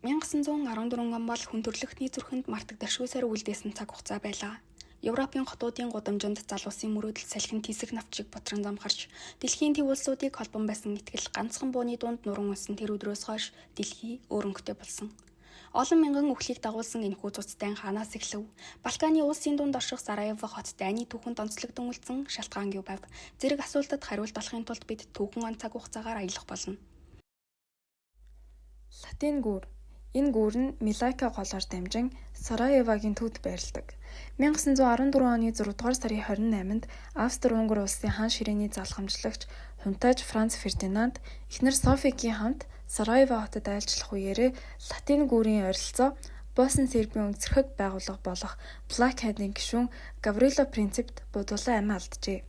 1914 он бол хүн төрөлхтний зүрхэнд мартагдашгүйсээр үлдээсэн цаг хугацаа байлаа. Европын хотуудын гудамжинд залуусын мөрөөдөл салхин тисэх навчиг бутран замхарч, дэлхийн төв улсуудыг холбон байсан итгэл ганцхан бууны дунд нуран унсан тэр өдрөөс хойш дэлхий өөрөнгөтэй болсон. Олон мянган үхлийг дагуулсан энэхүү цуцтай хаанаас эхлэв? Балканы улсын дунд орших Сараево хот дайны түүхэнд онцлогдсон үлдсэн шалтгаан юу байв? Зэрэг асуултад хариулт олохын тулд бид түүхэн он цаг хугацаагаар аялах болно. Латин гүүр. Энэ гүүр нь Милайка голоор дамжин Сараевогийн төвд байрладаг. 1914 оны 6 дугаар сарын 28-нд Австри-Унгар улсын хаан ширээний залхамжлагч хунтайж Франц Фердинанд эхнэр Софигийн хамт Сараево хотод айлчлах үеэрээ Латин гүүрийн ойролцоо Босн Сербийн үндэсрэх байгууллага болох Блокадын гишүүн Гаврило Принципт будуулан амиа алджээ.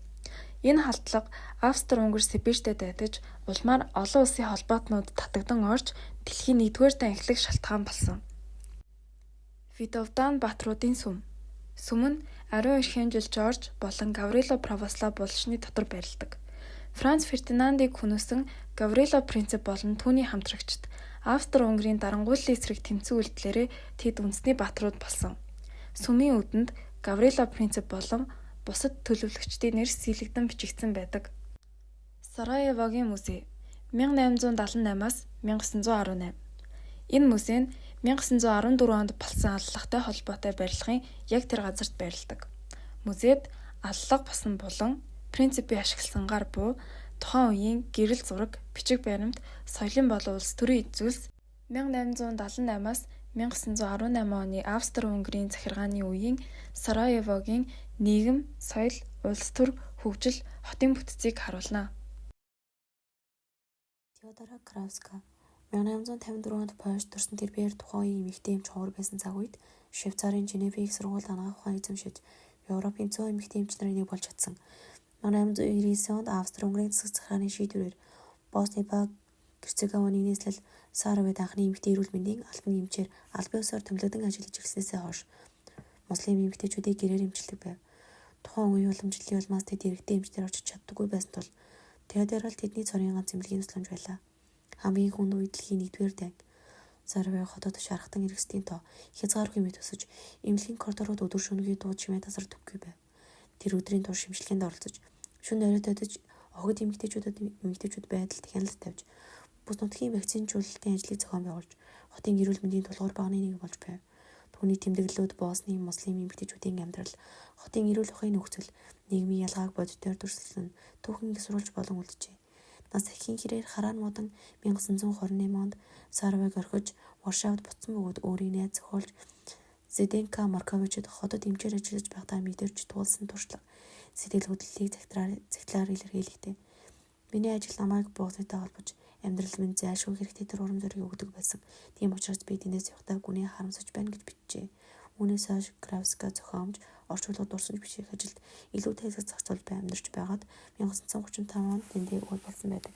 Энэ халдлага Австри-Унгар Сибирьтэй дайдаж улмаар олон улсын холбоотнууд татагдан орж дэлхийн 1-р дан эхлэх шалтгаан болсон. Видовдан баатруудын сүм. Сүм нь ариун эрхийн жил Жорж болон Гаврило Православ булшны дотор байрладаг. Франц Фердинандыг хүнөөсөн Гаврило Принцип болон түүний хамтрагчид Австри-Унгарын дарангуйллын эсрэг тэмцэн үйлдэлээрээ тэд үндэсний баатрууд болсон. Сүмийн үүдэнд Гаврило Принцип болон бусад төлөвлөгчдийн нэр сэлэгдэн бичигдсэн байдаг. Сараевогийн музей 1878-аас 1918. Энэ музей нь 1914 онд болсон аллагтай холбоотой барилгын яг тэр газарт байрладаг. Музейд аллага басан булан, Принципийн ашигласан гар буу, тухайн үеийн гэрэл зураг, бичиг баримт, соёлын болон улс төрийн эд зүйлс 1878-аас 1918 оны Австри-Унгарын захиргааны үеийн Сараевогийн нийгэм, соёл, улс төр, хөгжил, хотын бүтцийг харуулна. Теодора Кравска 1854 онд Польшд төрсөн тэрбээр тухайн үеийн эмэгтэй эмч ховор байсан цаг үед Швейцарын Женевийг сургуульд анагаах ухаан эзэмшиж Европын 100 эмэгтэй эмч нарын нэг болж чадсан. 1899 онд Австри-Унгарын засаг захиргааны шийдвэрээр Босни ба Герцеговины нийслэл Саравид анхны эмэгтэй эрүүл мэндийн алтан эмчээр албан ёсоор томилогдсон ажиллаж эхэлснээс хойш муслим эмэгтэйчүүдийг гэрээр эмчилдэг байв. Тухайн үеийн уламжлалын улмаас тэд иргэдийн эмчнэр очиж чаддаггүй байсан тул Теодора л тэдний цорын ганц эмнэлгийн тусламж байлаа. Хамгийн хүнд үед дэлхийн 1-р данг Саравево хотод шархтан иргэсдийн тоо хязгааргүй мэт өсөж эмнэлгийн коридорууд өдөр шөнөгийн дууд чимээ тасардаггүй байв. Тэр өдрийн турш шимшилгээнд оролцож шөнө оройд одож охид эмэгтэйчүүд байдалд хяналт тавьж бус нутгийн вакцинжуулалтын ажлыг зохион байгуулж хотын эрүүл мэндийн тулгуур багны нэг болж байв. Түүний тэмдэглэлүүд Босны муслим эмэгтэйчүүдийн амьдрал, хотын эрүүл ухааны нөхцөл, нийгмийн ялгааг бодитоор дүрслэн түүхэн их сурвалж болон үлджээ. Нас ахын хэрээр хараан мудан 1928 онд Саравег орхиж Варшавад буцсан бөгөөд өөрийн найз зохиолч Зденка Марковичд хотод эмчээр ажиллаж байхдаа мэдэрч туулсан туршлага сэтгэл хөдлөлийг загтлаар илэрхийлэхдээ миний ажил намайг Боснитай холбож амьдрал минь зайлшгүй хэрэгтэй тэр урам зориг өгдөг байсан. Тийм учраас би тэндээс явахдаа гүнээ харамсаж байна гэж бичжээ. Үүнээс хойш Кравска зохиомж, орчуулгад дурсамж бичих ажилд илүү тайлбар зарцуулж амьдарч байгаад 1935 онд тэндээ уул болсон байдаг.